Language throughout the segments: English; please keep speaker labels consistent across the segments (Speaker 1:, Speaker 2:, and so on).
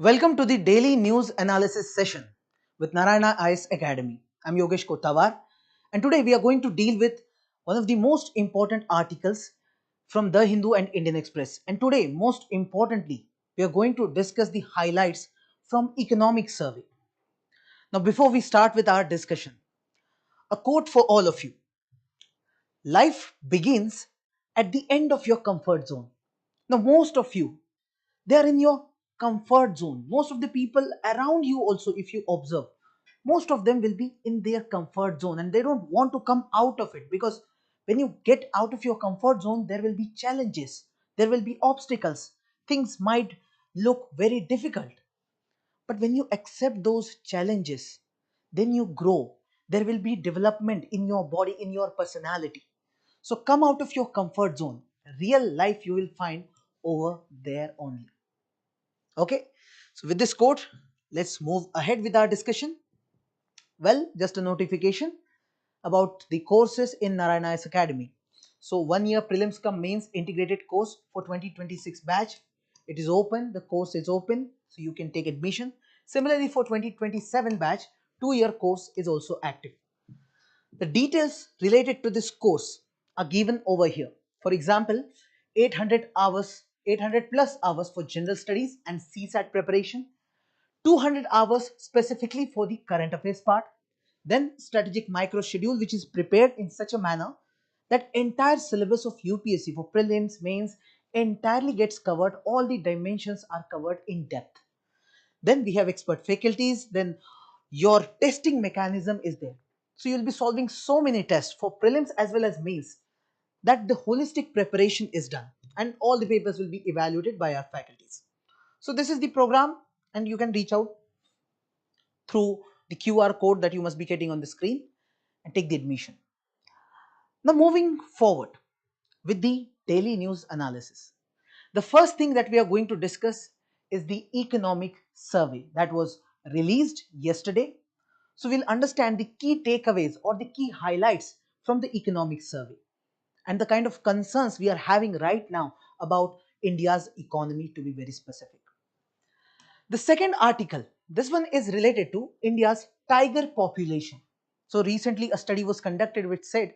Speaker 1: Welcome to the daily news analysis session with Narayana IS Academy. I'm Yogesh Kotawar, and today we are going to deal with one of the most important articles from The Hindu and Indian Express. And today, most importantly, we are going to discuss the highlights from Economic Survey. Now, before we start with our discussion, a quote for all of you. Life begins at the end of your comfort zone. Now, most of you, they are in your comfort zone. Most of the people around you also, if you observe, most of them will be in their comfort zone and they don't want to come out of it, because when you get out of your comfort zone there will be challenges, there will be obstacles, things might look very difficult. But when you accept those challenges, then you grow. There will be development in your body, in your personality. So come out of your comfort zone. Real life you will find over there only. Okay, so with this quote, let's move ahead with our discussion. Well, just a notification about the courses in Narayana's Academy. So 1 year prelims cum mains integrated course for 2026 batch. It is open, the course is open, so you can take admission. Similarly for 2027 batch, 2 year course is also active. The details related to this course are given over here. For example, 800 hours, 800 plus hours for general studies and CSAT preparation, 200 hours specifically for the current affairs part, then strategic micro schedule which is prepared in such a manner that entire syllabus of UPSC for prelims, mains entirely gets covered, all the dimensions are covered in depth. Then we have expert faculties, then your testing mechanism is there. So you'll be solving so many tests for prelims as well as mains that the holistic preparation is done and all the papers will be evaluated by our faculties. So this is the program and you can reach out through the QR code that you must be getting on the screen and take the admission. Now moving forward with the daily news analysis. The first thing that we are going to discuss is the economic survey that was released yesterday. So we'll understand the key takeaways or the key highlights from the economic survey and the kind of concerns we are having right now about India's economy, to be very specific. The second article, this one is related to India's tiger population. So recently a study was conducted which said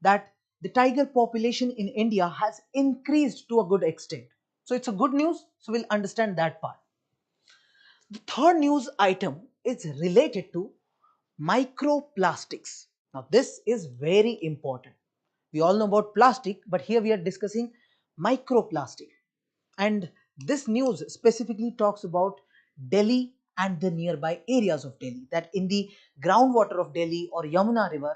Speaker 1: that the tiger population in India has increased to a good extent. So it's a good news, so we'll understand that part. The third news item is related to microplastics. Now this is very important. We all know about plastic, but here we are discussing microplastic. And this news specifically talks about Delhi and the nearby areas of Delhi, that in the groundwater of Delhi or Yamuna river,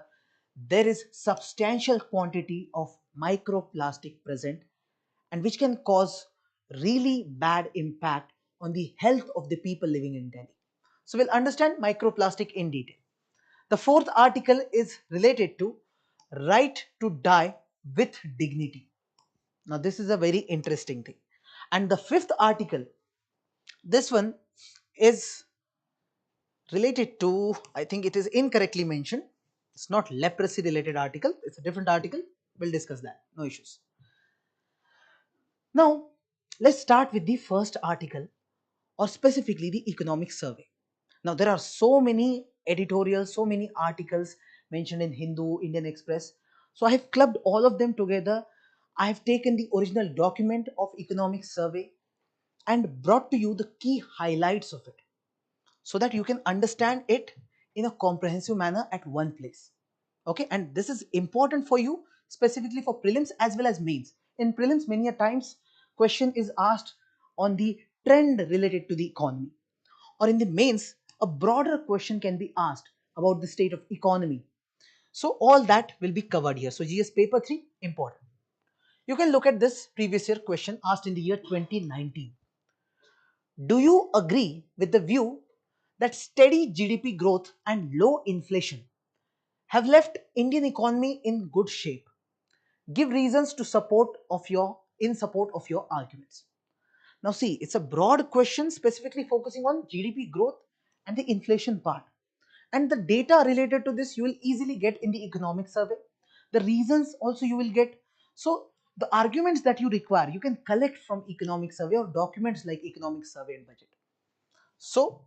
Speaker 1: there is substantial quantity of microplastic present and which can cause really bad impact on the health of the people living in Delhi. So we'll understand microplastic in detail. The fourth article is related to right to die with dignity. Now this is a very interesting thing. And the fifth article, this one is related to, I think it is incorrectly mentioned. It's not leprosy related article, it's a different article. We'll discuss that, no issues. Now, let's start with the first article or specifically the economic survey. Now, there are so many editorials, so many articles mentioned in Hindu, Indian Express. So, I have clubbed all of them together. I have taken the original document of economic survey and brought to you the key highlights of it so that you can understand it in a comprehensive manner at one place. Okay, and this is important for you specifically for prelims as well as mains. In prelims, many a times question is asked on the trend related to the economy, or in the mains a broader question can be asked about the state of economy. So all that will be covered here. So GS paper 3 important. You can look at this previous year question asked in the year 2019. Do you agree with the view that steady GDP growth and low inflation have left Indian economy in good shape? Give reasons to support of your in support of your arguments. Now see, it's a broad question specifically focusing on GDP growth and the inflation part. And the data related to this you will easily get in the economic survey. The reasons also you will get. So the arguments that you require you can collect from economic survey or documents like economic survey and budget. So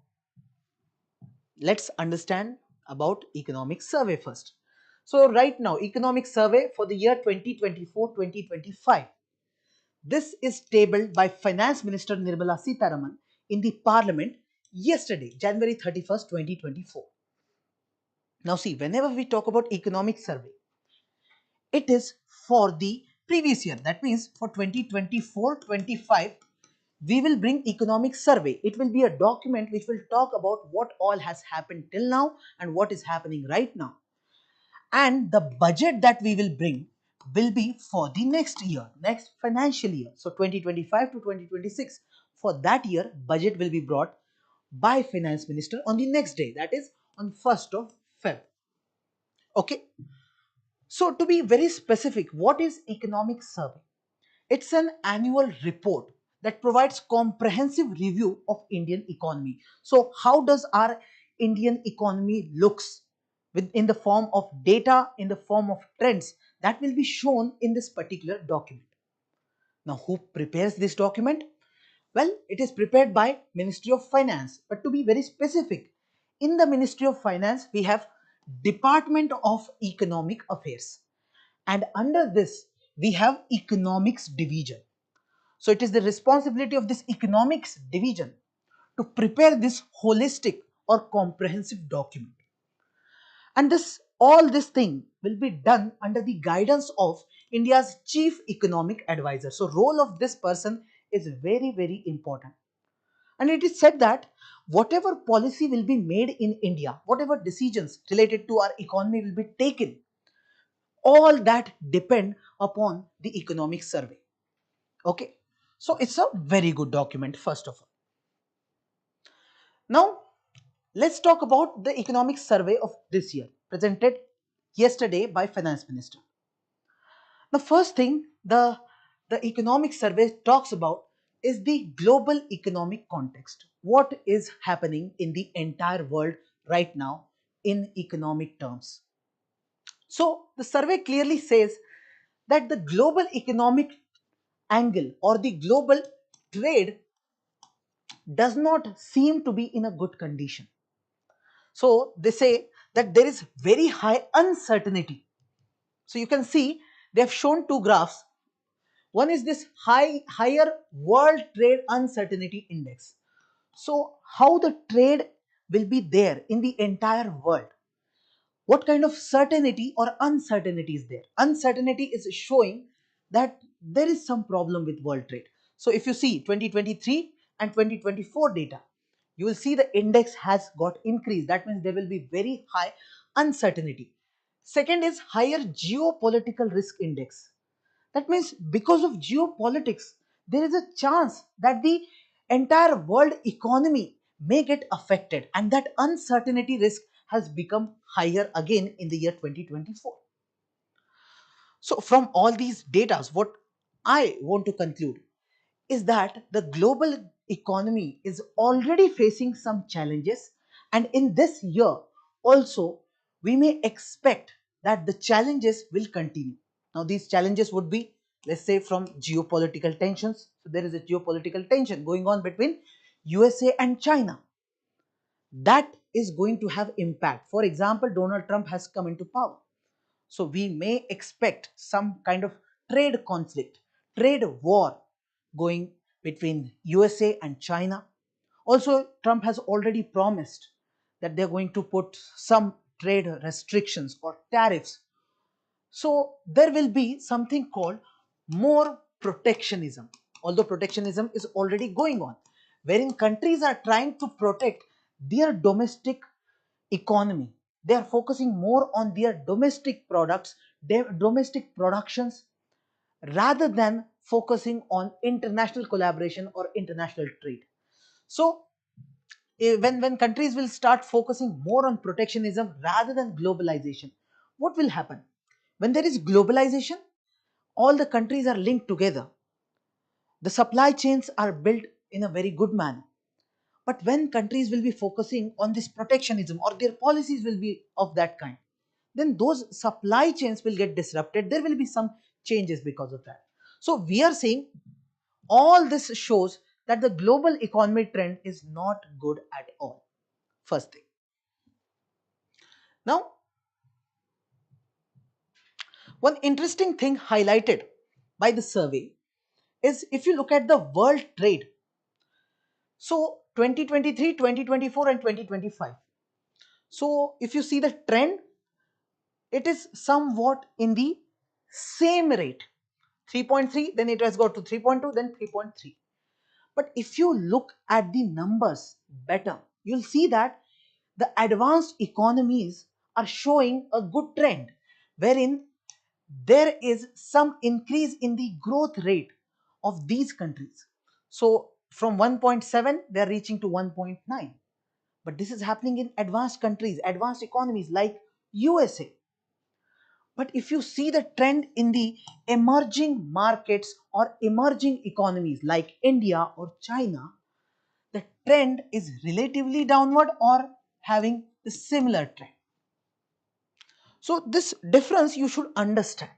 Speaker 1: let's understand about economic survey first. So right now, economic survey for the year 2024-2025. This is tabled by Finance Minister Nirmala Sitharaman in the Parliament yesterday, January 31st, 2024. Now see, whenever we talk about economic survey, it is for the previous year. That means for 2024-25, we will bring economic survey. It will be a document which will talk about what all has happened till now and what is happening right now. And the budget that we will bring will be for the next year, next financial year. So 2025 to 2026. For that year, budget will be brought by Finance Minister on the next day, that is on 1st of Feb. Okay. So to be very specific, what is economic survey? It's an annual report that provides comprehensive review of Indian economy. So how does our Indian economy looks in the form of data, in the form of trends, that will be shown in this particular document. Now who prepares this document? Well, it is prepared by Ministry of Finance. But to be very specific, in the Ministry of Finance, we have Department of Economic Affairs. And under this, we have Economics Division. So it is the responsibility of this Economics Division to prepare this holistic or comprehensive document. And this all this thing will be done under the guidance of India's Chief Economic Advisor. So role of this person is very, very important. And it is said that whatever policy will be made in India, whatever decisions related to our economy will be taken, all that depend upon the economic survey. Okay. So it's a very good document, first of all. Now, let's talk about the economic survey of this year, presented yesterday by Finance Minister. The first thing the economic survey talks about is the global economic context. What is happening in the entire world right now in economic terms? So the survey clearly says that the global economic angle or the global trade does not seem to be in a good condition. So they say that there is very high uncertainty. So you can see they have shown two graphs. One is this higher world trade uncertainty index. So how the trade will be there in the entire world? What kind of certainty or uncertainty is there? Uncertainty is showing that there is some problem with world trade. So if you see 2023 and 2024 data, you will see the index has got increased. That means there will be very high uncertainty. Second is higher geopolitical risk index. That means because of geopolitics, there is a chance that the entire world economy may get affected, and that uncertainty risk has become higher again in the year 2024. So from all these data, what I want to conclude is that the global economy is already facing some challenges, and in this year also we may expect that the challenges will continue. Now these challenges would be, let's say, from geopolitical tensions. So there is a geopolitical tension going on between USA and China. That is going to have impact. For example, Donald Trump has come into power, so we may expect some kind of trade conflict, trade war going between USA and China. Also, Trump has already promised that they're going to put some trade restrictions or tariffs. So there will be something called more protectionism, although protectionism is already going on, wherein countries are trying to protect their domestic economy. They are focusing more on their domestic products, their domestic productions, rather than focusing on international collaboration or international trade. So when countries will start focusing more on protectionism rather than globalization, what will happen? When there is globalization, all the countries are linked together. The supply chains are built in a very good manner. But when countries will be focusing on this protectionism or their policies will be of that kind, then those supply chains will get disrupted. There will be some changes because of that. So we are saying all this shows that the global economy trend is not good at all. First thing. Now, one interesting thing highlighted by the survey is if you look at the world trade. So 2023, 2024 and 2025. So if you see the trend, it is somewhat in the same rate. 3.3, then it has got to 3.2, then 3.3. But if you look at the numbers better, you'll see that the advanced economies are showing a good trend, wherein there is some increase in the growth rate of these countries. So from 1.7, they are reaching to 1.9. But this is happening in advanced countries, advanced economies like USA. But if you see the trend in the emerging markets or emerging economies like India or China, the trend is relatively downward or having the similar trend. So this difference you should understand.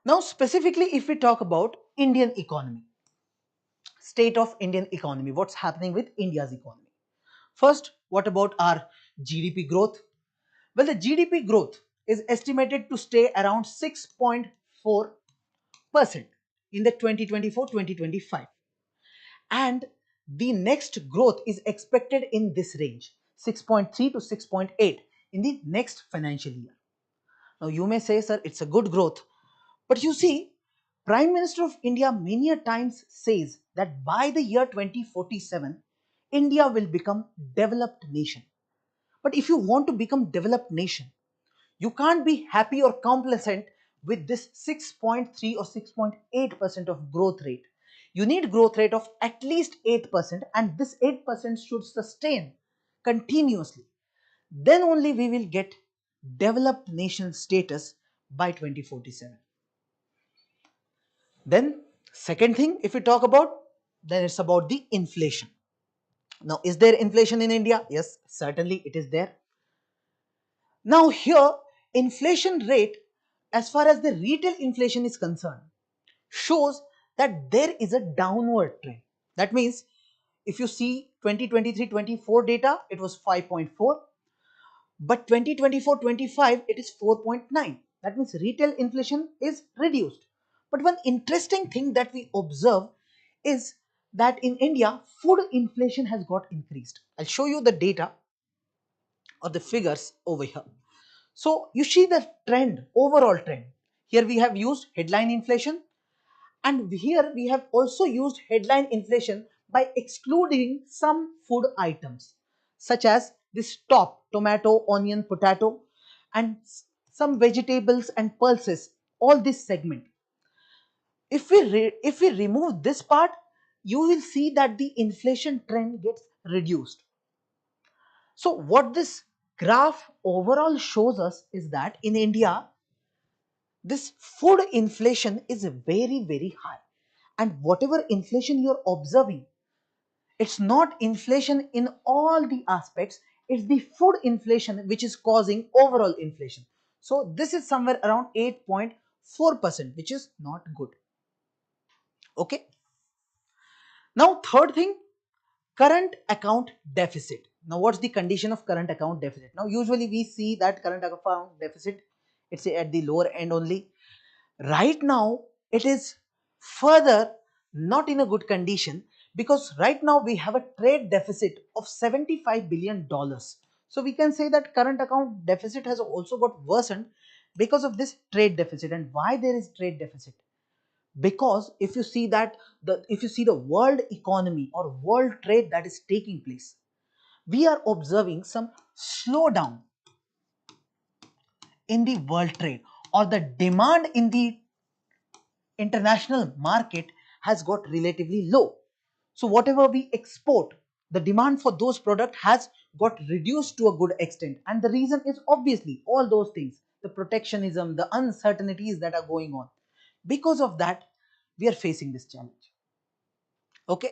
Speaker 1: Now specifically if we talk about Indian economy, state of Indian economy, what's happening with India's economy. First, what about our GDP growth? Well, the GDP growth is estimated to stay around 6.4% in the 2024-2025, and the next growth is expected in this range, 6.3 to 6.8 in the next financial year. Now you may say, sir, it's a good growth, but you see, Prime Minister of India many a times says that by the year 2047, India will become developed nation. But if you want to become developed nation, you can't be happy or complacent with this 6.3 or 6.8% of growth rate. You need growth rate of at least 8%, and this 8% should sustain continuously. Then only we will get developed nation status by 2047. Then second thing if we talk about, then it's about the inflation. Now is there inflation in India? Yes, certainly it is there. Now here inflation rate as far as the retail inflation is concerned shows that there is a downward trend. That means if you see 2023-24 data, it was 5.4, but 2024-25 it is 4.9. That means retail inflation is reduced. But one interesting thing that we observe is that in India food inflation has got increased. I'll show you the data or the figures over here. So you see the trend, overall trend. Here we have used headline inflation, and here we have also used headline inflation by excluding some food items such as this top tomato, onion, potato, and some vegetables and pulses, all this segment. If we remove this part, you will see that the inflation trend gets reduced. So what this graph overall shows us is that in India, this food inflation is very high, and whatever inflation you're observing, it's not inflation in all the aspects, it's the food inflation which is causing overall inflation. So this is somewhere around 8.4%, which is not good. Okay. Now third thing, current account deficit. Now what's the condition of current account deficit? Now usually we see that current account deficit, it's at the lower end only. Right now it is further not in a good condition, because right now we have a trade deficit of $75 billion. So we can say that current account deficit has also got worsened because of this trade deficit. And why there is trade deficit? Because if you see that the world economy or world trade that is taking place, we are observing some slowdown in the world trade, or the demand in the international market has got relatively low. So whatever we export, the demand for those products has got reduced to a good extent, and the reason is obviously all those things, the protectionism, the uncertainties that are going on. Because of that, we are facing this challenge. Okay.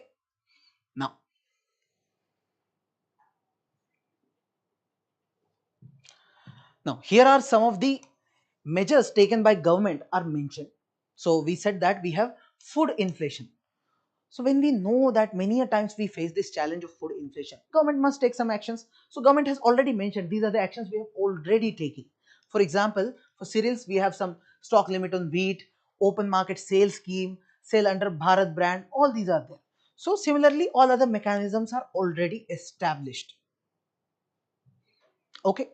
Speaker 1: Now here are some of the measures taken by government are mentioned. So we said that we have food inflation. So when we know that many a times we face this challenge of food inflation, government must take some actions. So government has already mentioned these are the actions we have already taken. For example, for cereals, we have some stock limit on wheat, open market sale scheme, sale under Bharat brand, all these are there. So similarly, all other mechanisms are already established. Okay,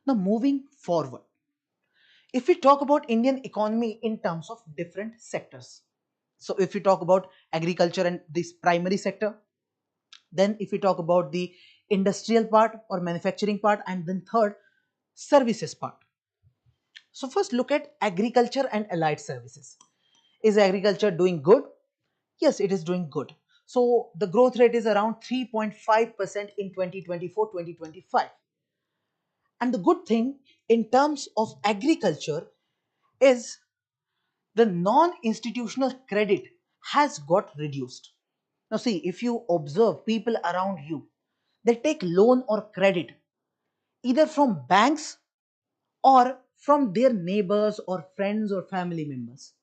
Speaker 1: now moving forward, if we talk about Indian economy in terms of different sectors, so if we talk about agriculture and this primary sector, then if we talk about the industrial part or manufacturing part, and then third, services part. So first look at agriculture and allied services. Is agriculture doing good? Yes, it is doing good. So the growth rate is around 3.5% in 2024-2025. And the good thing in terms of agriculture is the non-institutional credit has got reduced. Now see, if you observe people around you, they take loan or credit either from banks or from their neighbors or friends or family members.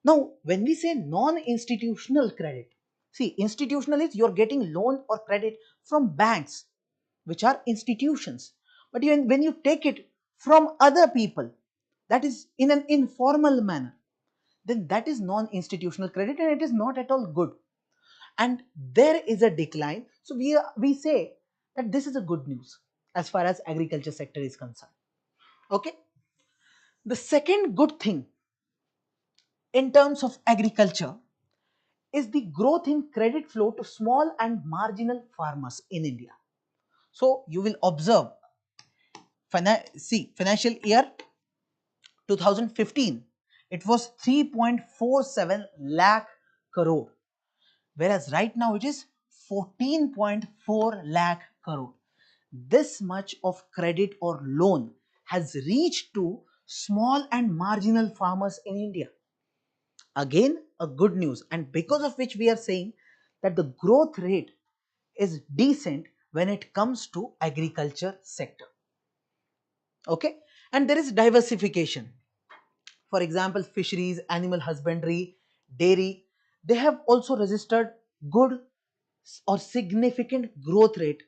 Speaker 1: Now, when we say non-institutional credit, see, institutional is you're getting loan or credit from banks, which are institutions. But when you take it from other people, that is in an informal manner, then that is non-institutional credit and it is not at all good. And there is a decline. So we say that this is a good news as far as agriculture sector is concerned. Okay. The second good thing in terms of agriculture is the growth in credit flow to small and marginal farmers in India. So you will observe, financial year 2015, it was 3.47 lakh crore, whereas right now it is 14.4 lakh crore. This much of credit or loan has reached to small and marginal farmers in India. Again, a good news, and because of which we are saying that the growth rate is decent when it comes to agriculture sector. Okay, and there is diversification. For example, fisheries, animal husbandry, dairy, they have also registered good or significant growth rate,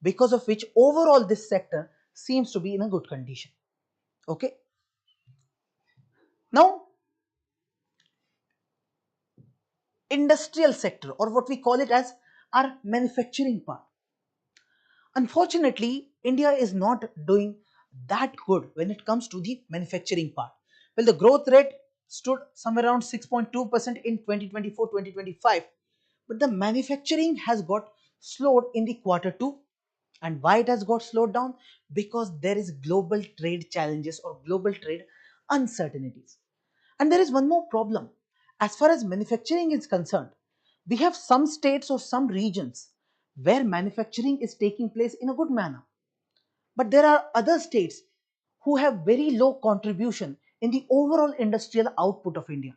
Speaker 1: because of which overall this sector seems to be in a good condition. Okay, now industrial sector, or what we call it as our manufacturing part. Unfortunately, India is not doing that good when it comes to the manufacturing part. Well, the growth rate stood somewhere around 6.2% in 2024-2025, but the manufacturing has got slowed in the quarter 2. And why it has got slowed down? Because there is global trade challenges or global trade uncertainties. And there is one more problem. As far as manufacturing is concerned, we have some states or some regions where manufacturing is taking place in a good manner. But there are other states who have very low contribution in the overall industrial output of India.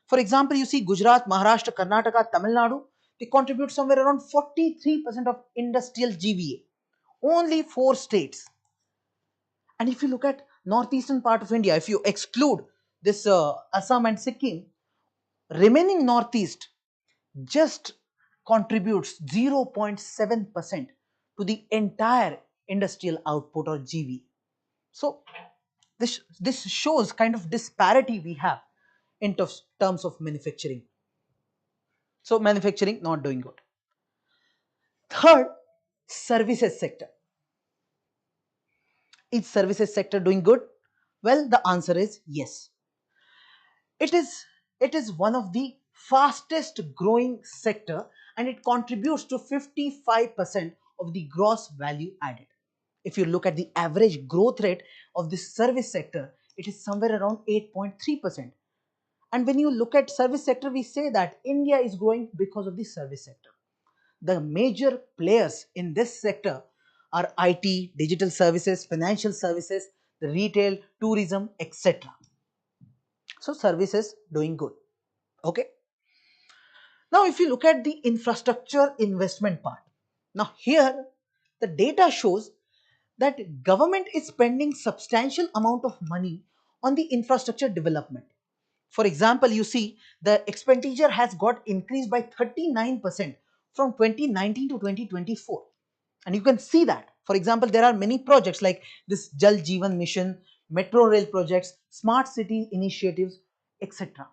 Speaker 1: For example, you see Gujarat, Maharashtra, Karnataka, Tamil Nadu, they contribute somewhere around 43% of industrial GVA. Only 4 states. And if you look at northeastern part of India, if you exclude this Assam and Sikkim, remaining northeast just contributes 0.7% to the entire industrial output or GV. So this shows kind of disparity we have in terms of manufacturing. So manufacturing not doing good. Third, services sector. Is services sector doing good? Well, the answer is yes. It is one of the fastest growing sector, and it contributes to 55% of the gross value added. If you look at the average growth rate of this service sector, it is somewhere around 8.3%. And when you look at service sector, we say that India is growing because of the service sector. The major players in this sector are IT, digital services, financial services, the retail, tourism, etc. So services doing good. Okay. Now, if you look at the infrastructure investment part, now here the data shows that government is spending substantial amount of money on the infrastructure development. For example, you see the expenditure has got increased by 39% from 2019 to 2024. And you can see that. For example, there are many projects like this Jal Jeevan Mission, metro rail projects, smart city initiatives, etc.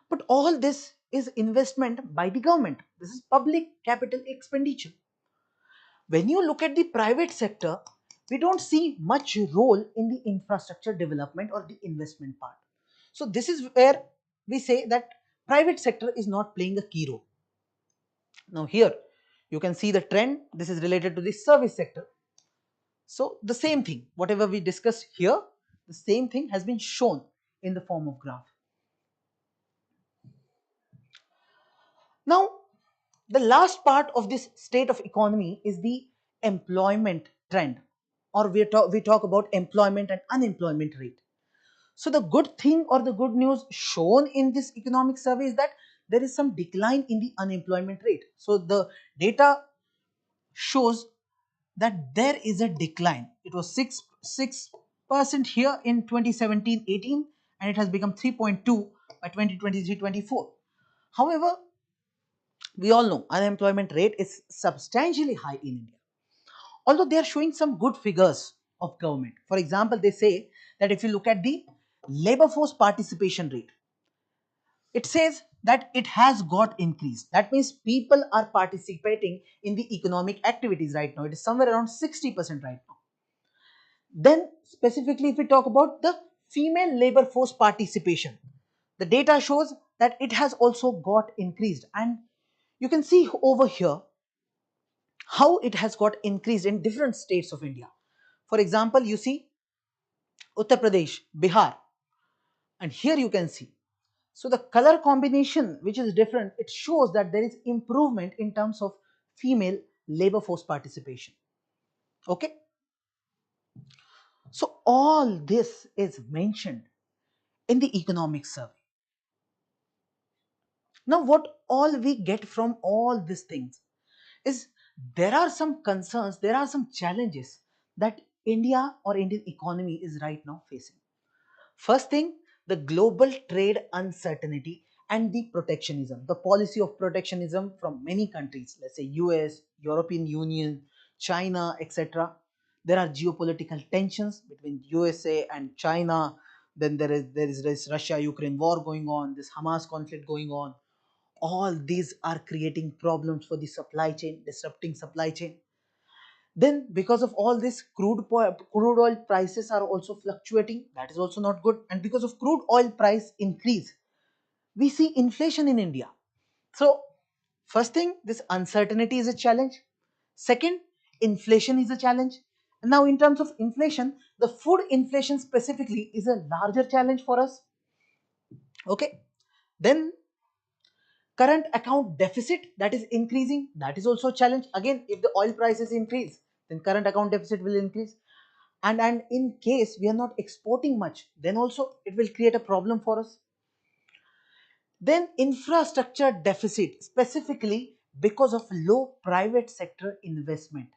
Speaker 1: But all this is investment by the government. This is public capital expenditure. When you look at the private sector, we don't see much role in the infrastructure development or the investment part. So this is where we say that private sector is not playing a key role. Now here you can see the trend. This is related to the service sector. So the same thing, whatever we discussed here, the same thing has been shown in the form of graph. Now the last part of this state of economy is the employment trend, or we talk about employment and unemployment rate. So the good thing or the good news shown in this economic survey is that there is some decline in the unemployment rate. So the data shows that there is a decline. It was 6% here in 2017-18 and it has become 3.2 by 2023-24. However, we all know unemployment rate is substantially high in India. Although they are showing some good figures of government. For example, they say that if you look at the labor force participation rate, it says that it has got increased. That means people are participating in the economic activities right now. It is somewhere around 60% right now. Then specifically if we talk about the female labor force participation, the data shows that it has also got increased, and you can see over here how it has got increased in different states of India. For example, you see Uttar Pradesh, Bihar, and here you can see. So the color combination which is different, it shows that there is improvement in terms of female labor force participation. Okay. So all this is mentioned in the economic survey. Now what all we get from all these things is there are some concerns, there are some challenges that India or Indian economy is right now facing. First thing, the global trade uncertainty and the protectionism, the policy of protectionism from many countries, let's say US, European Union, China, etc. There are geopolitical tensions between USA and China. Then there is this Russia-Ukraine war going on, this Hamas conflict going on. All these are creating problems for the supply chain, disrupting supply chain. Then because of all this, crude oil prices are also fluctuating. That is also not good. And because of crude oil price increase, we see inflation in India. So first thing, this uncertainty is a challenge. Second, inflation is a challenge. And now in terms of inflation, the food inflation specifically is a larger challenge for us. Okay. Then current account deficit, that is increasing, that is also a challenge. Again, if the oil prices increase, then current account deficit will increase. And in case we are not exporting much, then also it will create a problem for us. Then infrastructure deficit, specifically because of low private sector investment.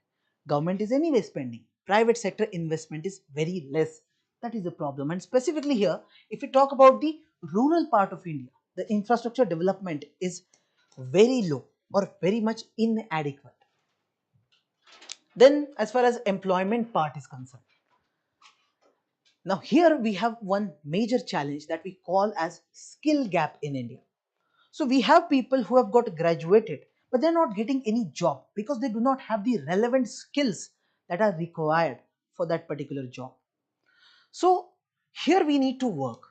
Speaker 1: Government is anyway spending, private sector investment is very less. That is a problem. And specifically here, if we talk about the rural part of India, the infrastructure development is very low or very much inadequate. Then as far as employment part is concerned, now here we have one major challenge that we call as skill gap in India. So we have people who have got graduated, but they're not getting any job because they do not have the relevant skills that are required for that particular job. So here we need to work.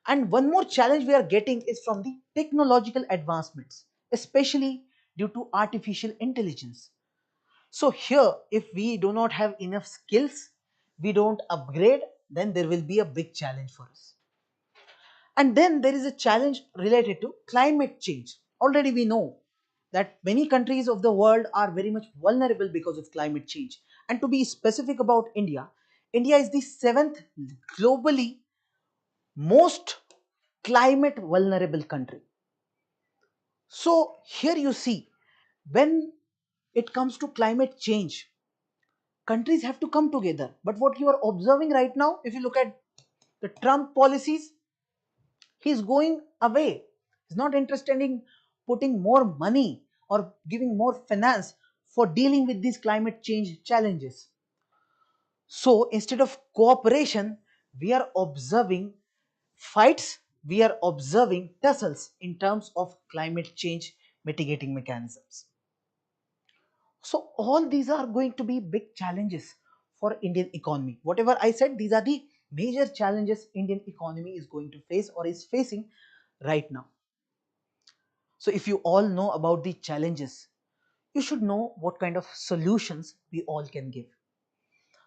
Speaker 1: And one more challenge we are getting is from the technological advancements, especially due to artificial intelligence. So here, if we do not have enough skills, we don't upgrade, then there will be a big challenge for us. And then there is a challenge related to climate change. Already we know that many countries of the world are very much vulnerable because of climate change. And to be specific about India, India is the seventh globally most climate vulnerable country. So here you see, when it comes to climate change, countries have to come together. But what you are observing right now, if you look at the Trump policies, He's going away. He's not interested in putting more money or giving more finance for dealing with these climate change challenges. So instead of cooperation, we are observing fights, we are observing tussles in terms of climate change mitigating mechanisms. So all these are going to be big challenges for Indian economy. Whatever I said, these are the major challenges Indian economy is going to face or is facing right now. So if you all know about the challenges, you should know what kind of solutions we all can give.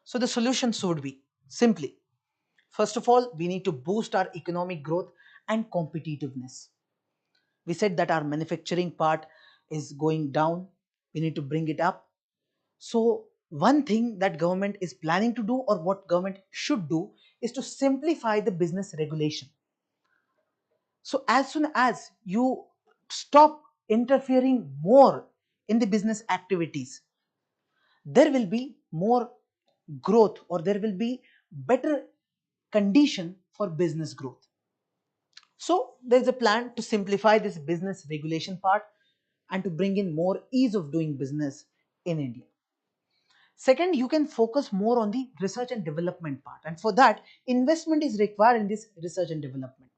Speaker 1: So the solutions would be simply, first of all, we need to boost our economic growth and competitiveness. We said that our manufacturing part is going down. We need to bring it up. So one thing that government is planning to do or what government should do is to simplify the business regulation. So as soon as you stop interfering more in the business activities, there will be more growth or there will be better condition for business growth. So there is a plan to simplify this business regulation part and to bring in more ease of doing business in India. Second, you can focus more on the research and development part, and for that investment is required in this research and development.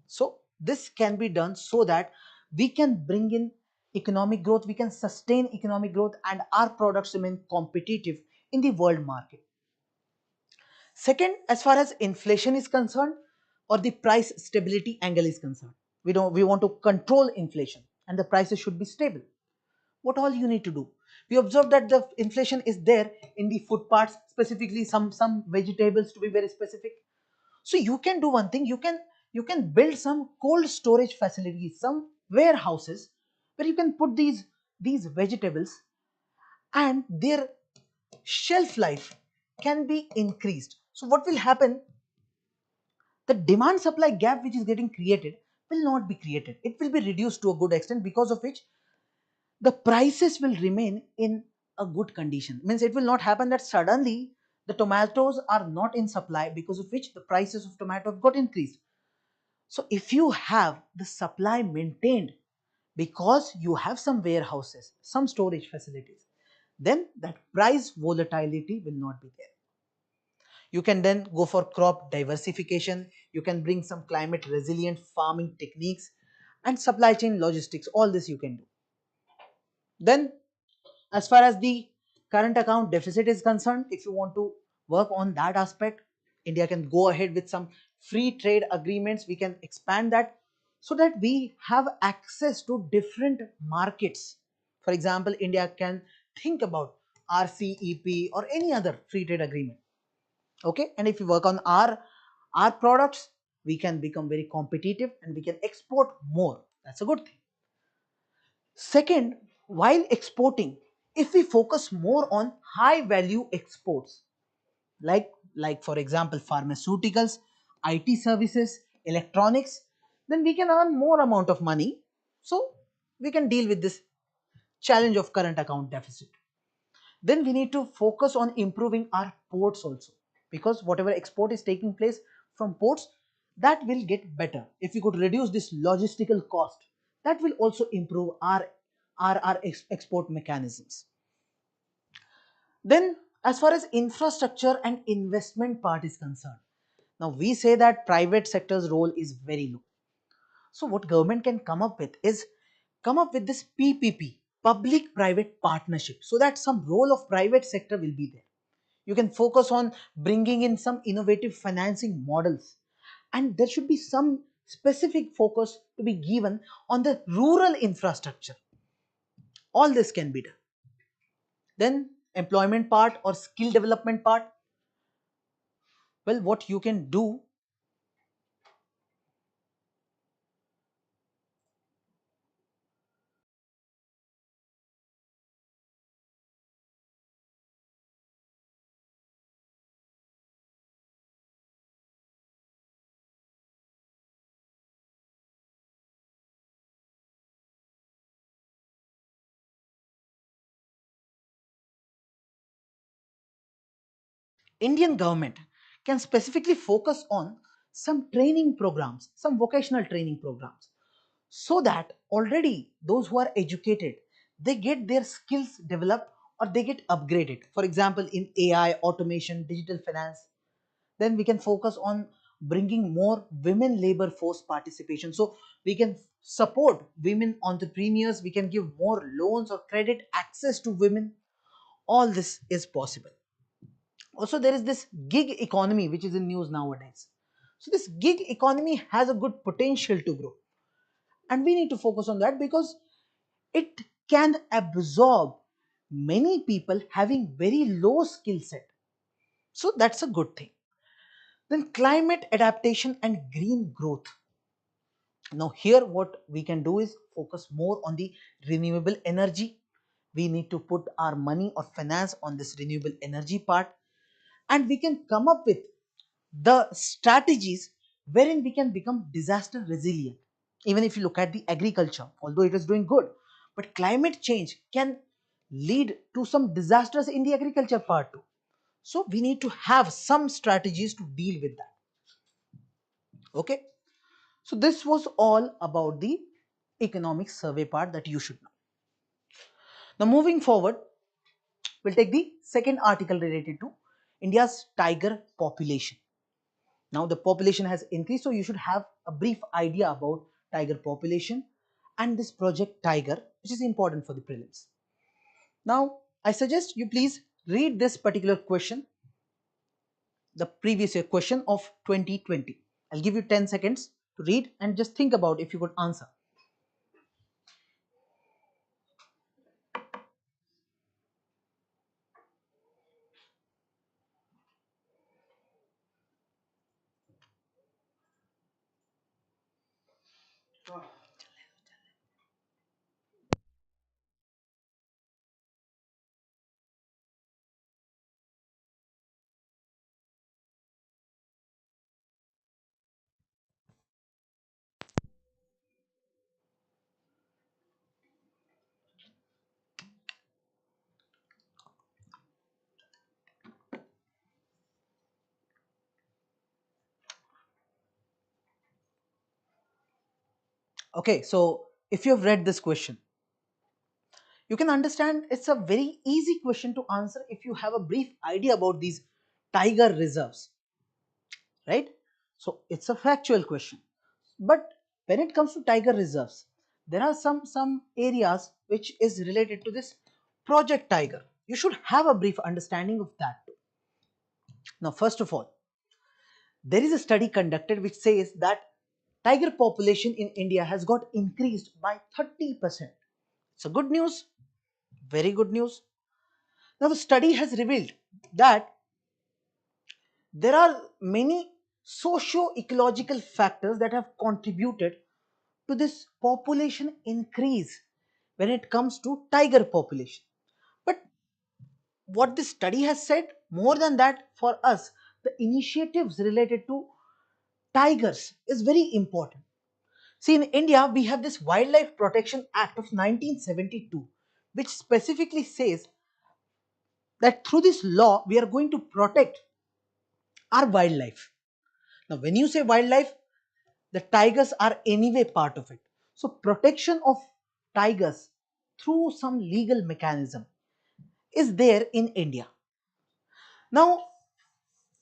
Speaker 1: So this can be done so that we can bring in economic growth, we can sustain economic growth and our products remain competitive in the world market. Second, as far as inflation is concerned or the price stability angle is concerned, we want to control inflation and the prices should be stable. What all you need to do? We observe that the inflation is there in the food parts, specifically some vegetables to be very specific. So you can do one thing, you can build some cold storage facilities, some warehouses where you can put these vegetables and their shelf life can be increased. So what will happen? The demand supply gap which is getting created will not be created. It will be reduced to a good extent, because of which the prices will remain in a good condition. Means it will not happen that suddenly the tomatoes are not in supply, because of which the prices of tomato have got increased. So if you have the supply maintained, because you have some warehouses, some storage facilities, then that price volatility will not be there. You can then go for crop diversification, you can bring some climate resilient farming techniques and supply chain logistics. All this you can do. Then as far as the current account deficit is concerned, if you want to work on that aspect, India can go ahead with some free trade agreements. We can expand that so that we have access to different markets. For example, India can think about RCEP or any other free trade agreement. Okay, and if we work on our products, we can become very competitive and we can export more. That's a good thing. Second, while exporting, if we focus more on high value exports, like for example pharmaceuticals, IT services, electronics, then we can earn more amount of money. So we can deal with this challenge of current account deficit. Then we need to focus on improving our ports also, because whatever export is taking place from ports, that will get better. If we could reduce this logistical cost, that will also improve our export mechanisms. Then as far as infrastructure and investment part is concerned, now we say that private sector's role is very low. So what government can come up with is come up with this PPP, public private partnership, so that some role of private sector will be there. You can focus on bringing in some innovative financing models, and there should be some specific focus to be given on the rural infrastructure. All this can be done. Then employment part or skill development part, well, what you can do, Indian government can specifically focus on some training programs, some vocational training programs, so that already those who are educated, they get their skills developed or they get upgraded. For example, in AI, automation, digital finance, then we can focus on bringing more women labor force participation. So we can support women entrepreneurs, we can give more loans or credit access to women. All this is possible. Also, there is this gig economy which is in news nowadays. So this gig economy has a good potential to grow, and we need to focus on that because it can absorb many people having very low skill set. So that's a good thing. Then climate adaptation and green growth. Now here what we can do is focus more on the renewable energy. We need to put our money or finance on this renewable energy part, and we can come up with the strategies wherein we can become disaster resilient. Even if you look at the agriculture, although it is doing good, but climate change can lead to some disasters in the agriculture part too. So we need to have some strategies to deal with that. Okay. So this was all about the economic survey part that you should know. Now moving forward, we'll take the second article related to India's tiger population. Now the population has increased, so you should have a brief idea about tiger population and this project tiger, which is important for the prelims. Now I suggest you please read this particular question, the previous year question of 2020. I'll give you 10 seconds to read and just think about if you could answer. Okay, so if you have read this question, you can understand it's a very easy question to answer if you have a brief idea about these tiger reserves, right? So it's a factual question. But when it comes to tiger reserves, there are some areas which is related to this project tiger. You should have a brief understanding of that. Now, first of all, there is a study conducted which says that tiger population in India has got increased by 30%. It's a good news, very good news. Now, the study has revealed that there are many socio-ecological factors that have contributed to this population increase when it comes to tiger population. But what this study has said, more than that, for us, the initiatives related to tigers is very important. See, in India, we have this Wildlife Protection Act of 1972, which specifically says that through this law, we are going to protect our wildlife. Now, when you say wildlife, the tigers are anyway part of it. So, protection of tigers through some legal mechanism is there in India. Now,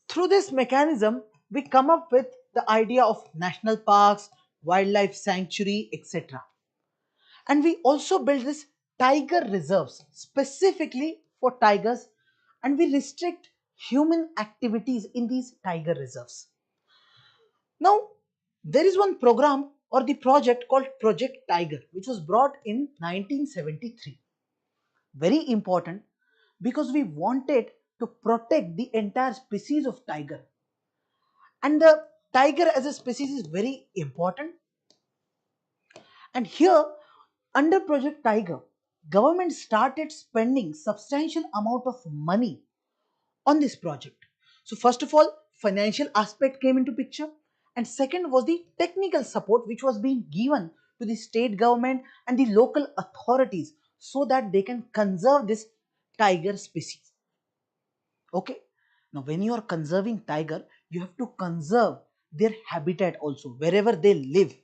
Speaker 1: through this mechanism, we come up with the idea of national parks, wildlife sanctuary, etc. And we also build this tiger reserves specifically for tigers, and we restrict human activities in these tiger reserves. Now, there is one program or the project called Project Tiger, which was brought in 1973. Very important because we wanted to protect the entire species of tiger. And the tiger as a species is very important. And here, under Project Tiger, government started spending substantial amount of money on this project. So first of all, financial aspect came into picture, and second was the technical support which was being given to the state government and the local authorities so that they can conserve this tiger species. Okay. Now when you are conserving tiger, you have to conserve their habitat also, wherever they live,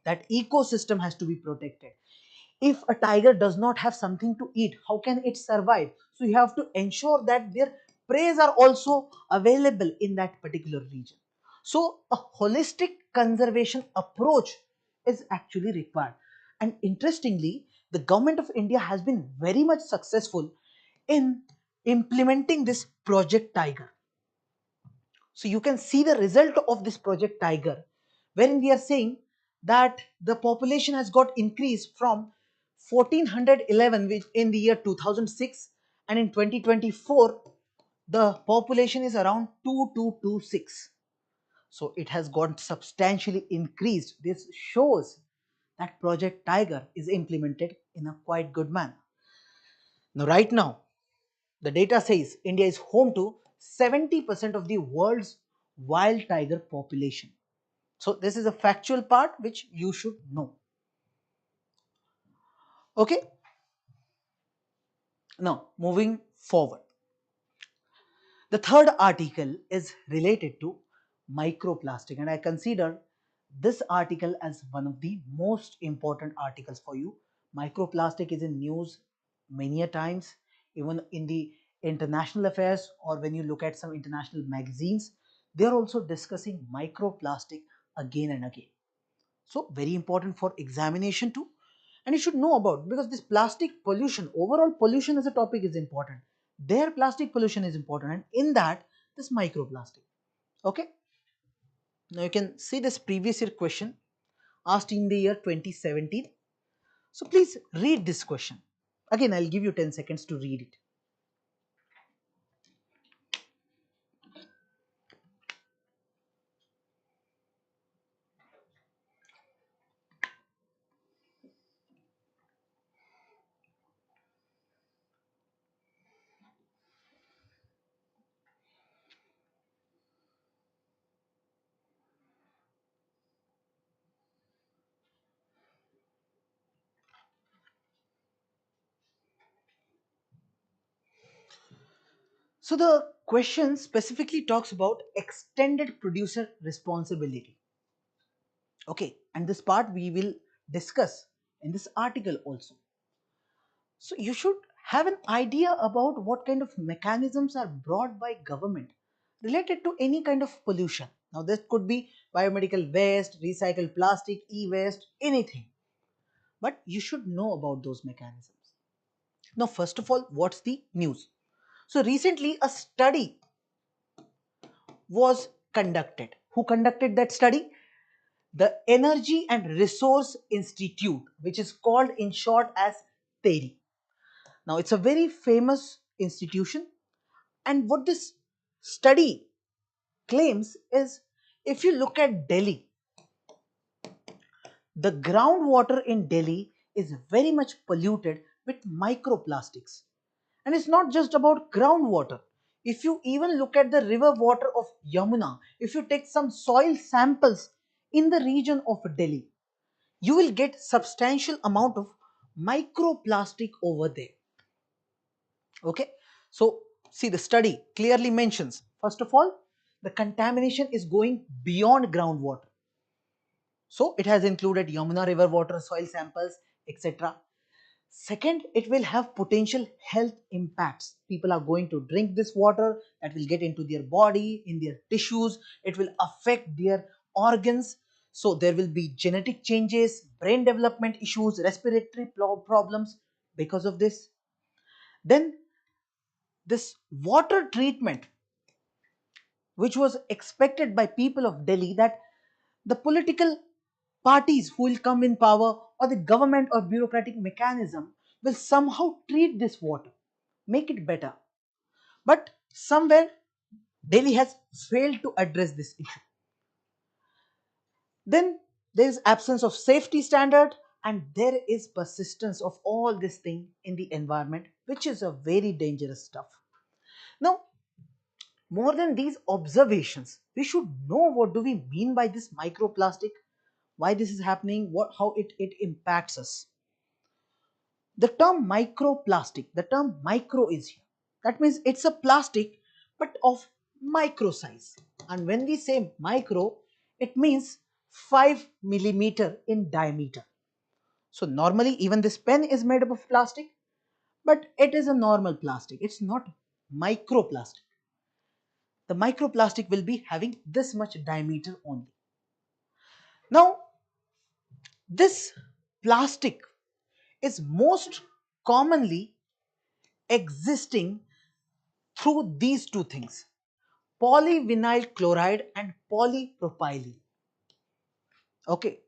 Speaker 1: that ecosystem has to be protected. If a tiger does not have something to eat, how can it survive? So you have to ensure that their preys are also available in that particular region. So a holistic conservation approach is actually required. And interestingly, the government of India has been very much successful in implementing this Project Tiger. So you can see the result of this Project Tiger, wherein we are saying that the population has got increased from 1411 in the year 2006, and in 2024 the population is around 2226. So it has got substantially increased. This shows that Project Tiger is implemented in a quite good manner. Now, right now, the data says India is home to 70% of the world's wild tiger population. So this is a factual part which you should know. Okay. Now moving forward. The third article is related to microplastic, and I consider this article as one of the most important articles for you. Microplastic is in news many a times, even in the international affairs, or when you look at some international magazines, they are also discussing microplastic again and again. So very important for examination too, and you should know about, because this plastic pollution, overall pollution as a topic is important. Their plastic pollution is important, and in that this microplastic. Okay, now you can see this previous year question asked in the year 2017. So please read this question. Again, I'll give you 10 seconds to read it. So the question specifically talks about extended producer responsibility. Okay, and this part we will discuss in this article also. So you should have an idea about what kind of mechanisms are brought by government related to any kind of pollution. Now this could be biomedical waste, recycled plastic, e-waste, anything. But you should know about those mechanisms. Now first of all, what's the news? So recently a study was conducted. Who conducted that study? The Energy and Resource Institute, which is called in short as TERI. Now it's a very famous institution, and what this study claims is, if you look at Delhi, the groundwater in Delhi is very much polluted with microplastics. And it's not just about groundwater. If you even look at the river water of Yamuna, if you take some soil samples in the region of Delhi, you will get substantial amount of microplastic over there. Okay, so see, the study clearly mentions, first of all, the contamination is going beyond groundwater. So it has included Yamuna river water, soil samples, etc. Second, it will have potential health impacts. People are going to drink this water, that will get into their body, in their tissues, it will affect their organs. So there will be genetic changes, brain development issues, respiratory problems because of this. Then this water treatment, which was expected by people of Delhi, that the political parties who will come in power, or the government or bureaucratic mechanism, will somehow treat this water, make it better. But somewhere Delhi has failed to address this issue. Then there is absence of safety standard, and there is persistence of all this thing in the environment, which is a very dangerous stuff. Now, more than these observations, we should know what do we mean by this microplastic, why this is happening, how it impacts us. The term microplastic, the term micro is here. That means it's a plastic but of micro size. And when we say micro, It means 5 millimeter in diameter. So normally even this pen is made up of plastic, but it is a normal plastic. It's not microplastic. The microplastic will be having this much diameter only. Now, this plastic is most commonly existing through these two things, polyvinyl chloride and polypropylene. Okay,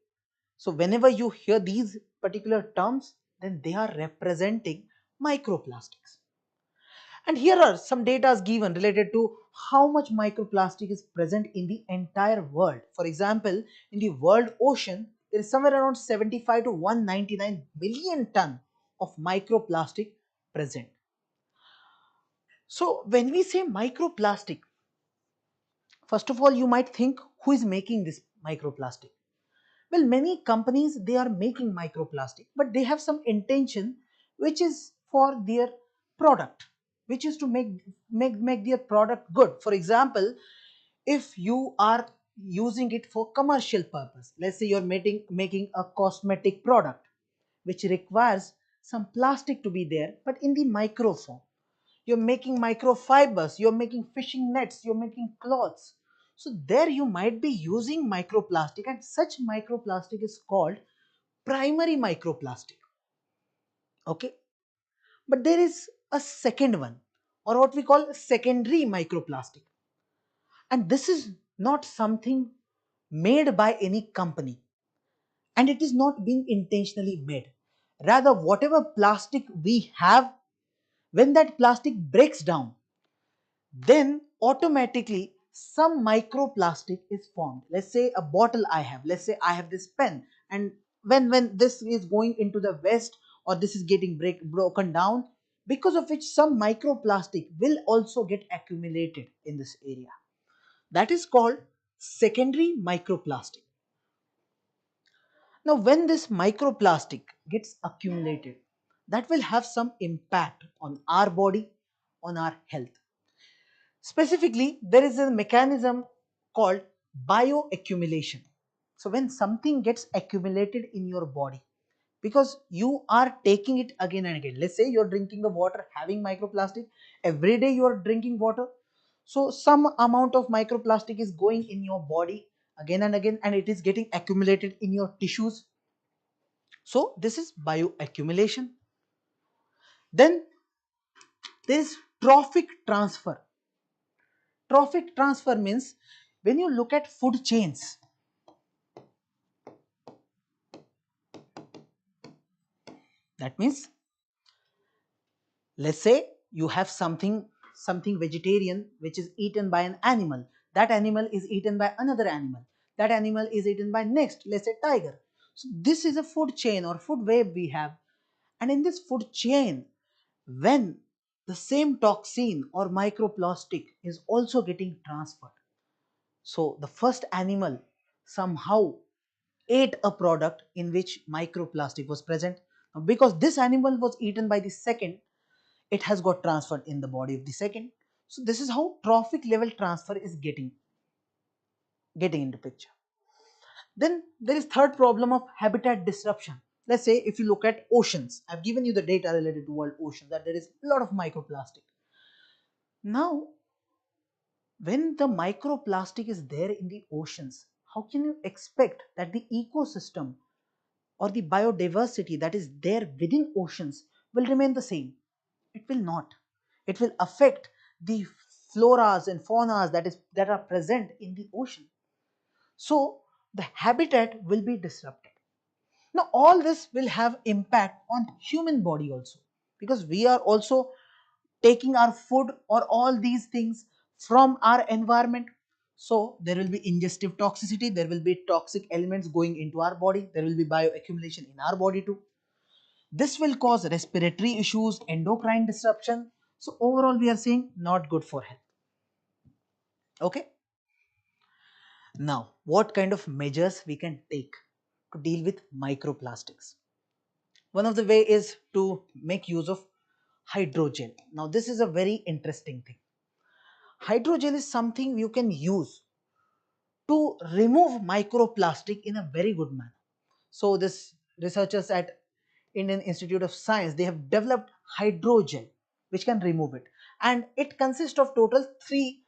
Speaker 1: so whenever you hear these particular terms, then they are representing microplastics. And here are some data given related to how much microplastic is present in the entire world. For example, in the world ocean, there is somewhere around 75 to 199 million ton of microplastic present. So when we say microplastic, first of all, you might think, who is making this microplastic? Well, many companies, they are making microplastic, but they have some intention which is for their product, which is to make their product good. For example, if you are using it for commercial purpose, let's say you're making a cosmetic product which requires some plastic to be there, but in the micro form. You're making microfibers, you're making fishing nets, you're making cloths. So there you might be using microplastic, and such microplastic is called primary microplastic. Okay, but there is a second one, or what we call secondary microplastic, and this is not something made by any company, and it is not being intentionally made. Rather, whatever plastic we have, when that plastic breaks down, then automatically some microplastic is formed. Let's say a bottle I have, let's say I have this pen, and when this is going into the waste, or this is getting broken down, because of which some microplastic will also get accumulated in this area. That is called secondary microplastic. Now when this microplastic gets accumulated, that will have some impact on our body, on our health. Specifically, there is a mechanism called bioaccumulation. So when something gets accumulated in your body, because you are taking it again and again, let's say you're drinking the water having microplastic, every day you are drinking water, so some amount of microplastic is going in your body again and again, and it is getting accumulated in your tissues. So this is bioaccumulation. Then there is trophic transfer. Trophic transfer means, when you look at food chains, that means, let's say you have something vegetarian which is eaten by an animal. That animal is eaten by another animal. That animal is eaten by next, let's say tiger. So this is a food chain or food web we have. And in this food chain, when the same toxin or microplastic is also getting transferred, so the first animal somehow ate a product in which microplastic was present. Now, because this animal was eaten by the second, it has got transferred in the body of the second. So this is how trophic level transfer is getting into picture. Then there is third problem of habitat disruption. Let's say if you look at oceans, I've given you the data related to world oceans, that there is a lot of microplastic. Now when the microplastic is there in the oceans, how can you expect that the ecosystem or the biodiversity that is there within oceans will remain the same? It will not. It will affect the floras and faunas that are present in the ocean. So the habitat will be disrupted. Now all this will have impact on human body also, because we are also taking our food or all these things from our environment. So there will be ingestive toxicity, there will be toxic elements going into our body, there will be bioaccumulation in our body too. This will cause respiratory issues, endocrine disruption. So overall we are saying not good for health. Okay. Now what kind of measures we can take to deal with microplastics? One of the way is to make use of hydrogel. Now this is a very interesting thing. Hydrogel is something you can use to remove microplastic in a very good manner. So this researchers at Indian Institute of Science, they have developed hydrogel which can remove it, and it consists of total three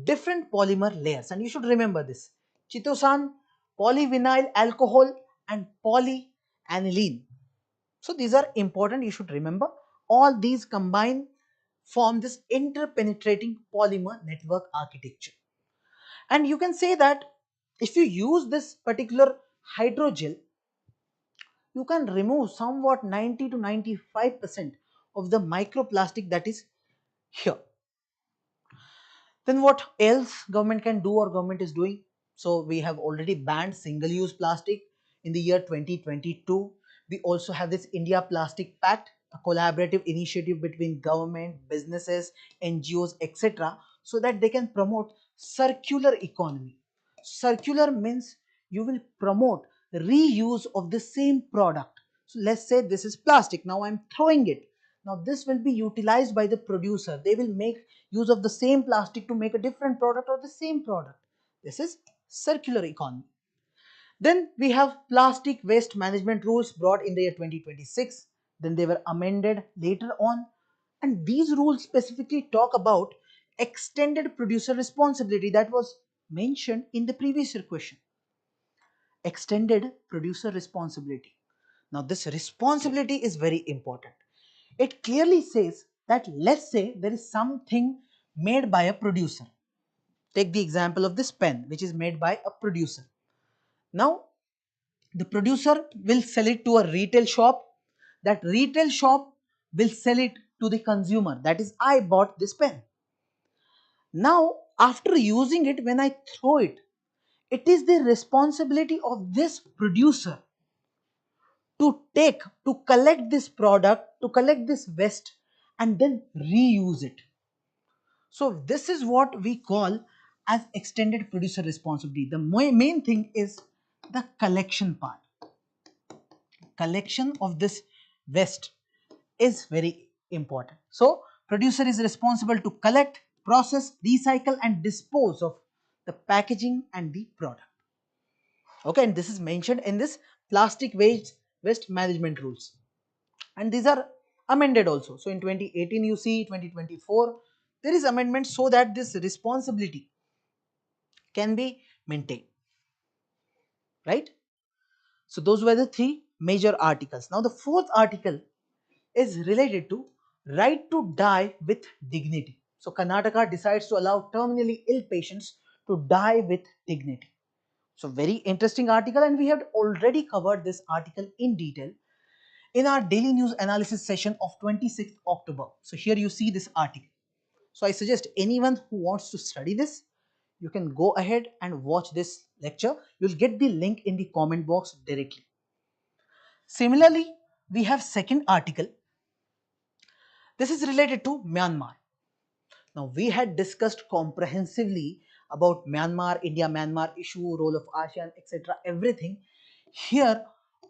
Speaker 1: different polymer layers, and you should remember this: chitosan, polyvinyl alcohol, and polyaniline. So these are important, you should remember. All these combine form this interpenetrating polymer network architecture. And you can say that if you use this particular hydrogel, you can remove somewhat 90 to 95% of the microplastic that is here. Then what else government can do or government is doing? So we have already banned single use plastic in the year 2022. We also have this India Plastic Pact, a collaborative initiative between government, businesses, NGOs, etc., so that they can promote circular economy. Circular means you will promote reuse of the same product. So let's say this is plastic, now I'm throwing it. Now this will be utilized by the producer. They will make use of the same plastic to make a different product or the same product. This is circular economy. Then we have plastic waste management rules brought in the year 2026. Then they were amended later on. And these rules specifically talk about extended producer responsibility that was mentioned in the previous year question. Extended producer responsibility. Now this responsibility is very important. It clearly says that let's say there is something made by a producer. Take the example of this pen which is made by a producer. Now the producer will sell it to a retail shop. That retail shop will sell it to the consumer. That is, I bought this pen. Now after using it, when I throw it, it is the responsibility of this producer to collect this product, to collect this waste and then reuse it. So this is what we call as extended producer responsibility. The main thing is the collection part. Collection of this waste is very important. So producer is responsible to collect, process, recycle and dispose of the packaging and the product. Okay, and this is mentioned in this plastic waste management rules. And these are amended also. So in 2018 you see, 2024 there is amendment so that this responsibility can be maintained, right? So those were the three major articles. Now the fourth article is related to right to die with dignity. So Karnataka decides to allow terminally ill patients to die with dignity. So very interesting article, and we have already covered this article in detail in our daily news analysis session of 26th October. So here you see this article. So I suggest anyone who wants to study this, you can go ahead and watch this lecture. You'll get the link in the comment box directly. Similarly, we have second article. This is related to Myanmar. Now we had discussed comprehensively about Myanmar, India-Myanmar issue, role of ASEAN, etc. Everything here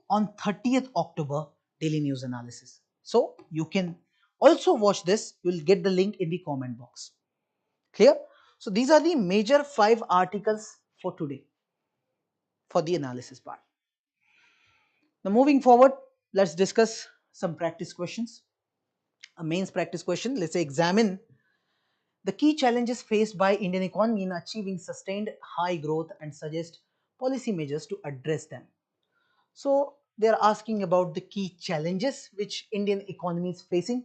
Speaker 1: on 30th October daily news analysis. So you can also watch this. You will get the link in the comment box. Clear? So these are the major 5 articles for today for the analysis part. Now moving forward, let's discuss some practice questions. A mains practice question. Let's say examine the key challenges faced by Indian economy in achieving sustained high growth and suggest policy measures to address them. So they are asking about the key challenges which Indian economy is facing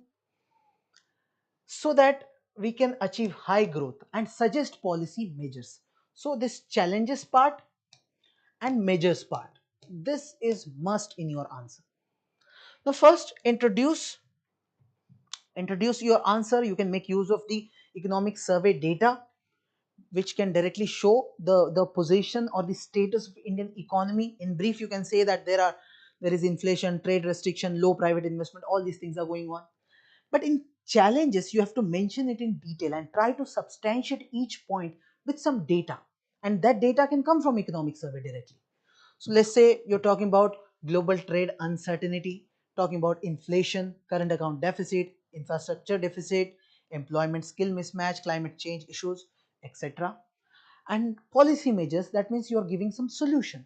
Speaker 1: so that we can achieve high growth and suggest policy measures. So this challenges part and measures part, this is must in your answer. Now first introduce your answer. You can make use of the economic survey data which can directly show the position or the status of Indian economy. In brief, you can say that there is inflation, trade restriction, low private investment, all these things are going on. But in challenges, you have to mention it in detail and try to substantiate each point with some data. And that data can come from economic survey directly. So let's say you're talking about global trade uncertainty, talking about inflation, current account deficit, infrastructure deficit, employment skill mismatch, climate change issues, etc. And policy measures, that means you are giving some solution.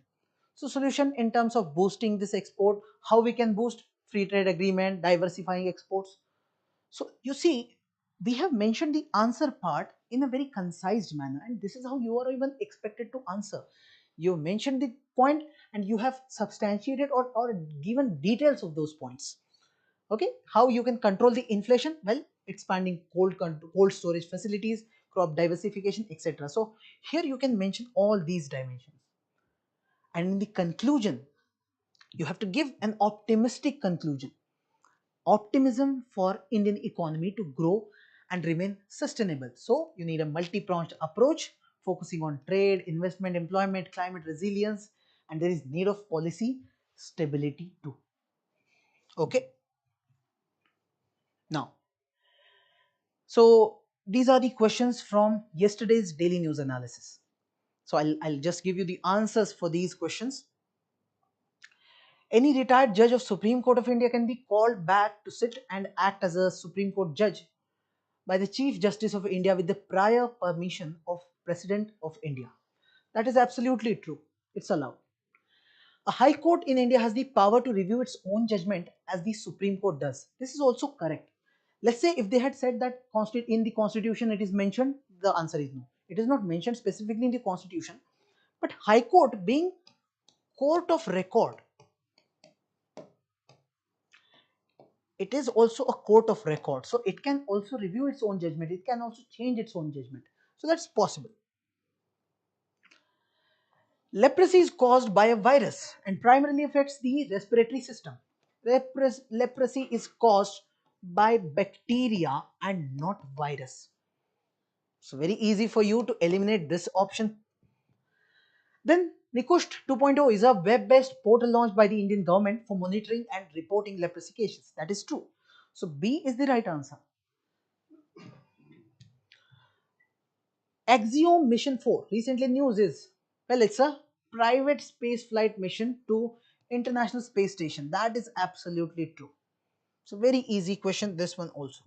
Speaker 1: So solution in terms of boosting this export, how we can boost free trade agreement, diversifying exports. So you see, we have mentioned the answer part in a very concise manner, and this is how you are even expected to answer. You mentioned the point and you have substantiated or given details of those points. Okay, how you can control the inflation? Well, expanding cold storage facilities, crop diversification, etc. So here you can mention all these dimensions. And in the conclusion, you have to give an optimistic conclusion. Optimism for Indian economy to grow and remain sustainable. So you need a multi-pronged approach focusing on trade, investment, employment, climate resilience, and there is need of policy stability too. Okay. Now, so these are the questions from yesterday's daily news analysis. So I'll just give you the answers for these questions. Any retired judge of Supreme Court of India can be called back to sit and act as a Supreme Court judge by the Chief Justice of India with the prior permission of President of India. That is absolutely true. It's allowed. A High Court in India has the power to review its own judgment as the Supreme Court does. This is also correct. Let's say if they had said that in the Constitution it is mentioned, the answer is no. It is not mentioned specifically in the Constitution. But High Court being court of record, it is also a court of record. So it can also review its own judgment. It can also change its own judgment. So that's possible. Leprosy is caused by a virus and primarily affects the respiratory system. Leprosy is caused by bacteria and not virus. So very easy for you to eliminate this option. Then Nikusht 2.0 is a web-based portal launched by the Indian government for monitoring and reporting leprosy cases. That is true. So B is the right answer. Axiom Mission 4. Recently news is, well, it's a private space flight mission to International Space Station. That is absolutely true. So very easy question, this one also.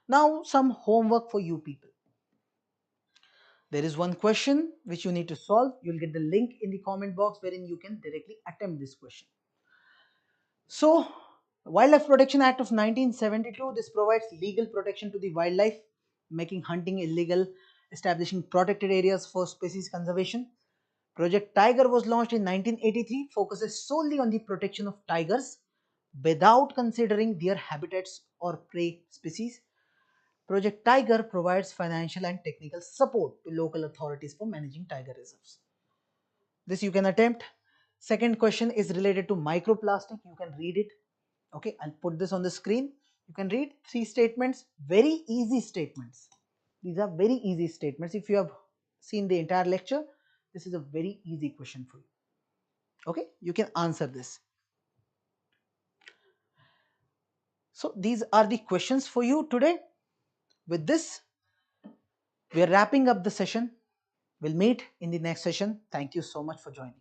Speaker 1: Now some homework for you people. There is one question which you need to solve. You'll get the link in the comment box wherein you can directly attempt this question. So, Wildlife Protection Act of 1972, this provides legal protection to the wildlife, making hunting illegal, establishing protected areas for species conservation. Project Tiger was launched in 1983, focuses solely on the protection of tigers without considering their habitats or prey species. Project Tiger provides financial and technical support to local authorities for managing tiger reserves. This you can attempt. Second question is related to microplastic. You can read it. Okay, I'll put this on the screen. You can read 3 statements, very easy statements. These are very easy statements. If you have seen the entire lecture, this is a very easy question for you. Okay, you can answer this. So these are the questions for you today. With this, we are wrapping up the session. We'll meet in the next session. Thank you so much for joining.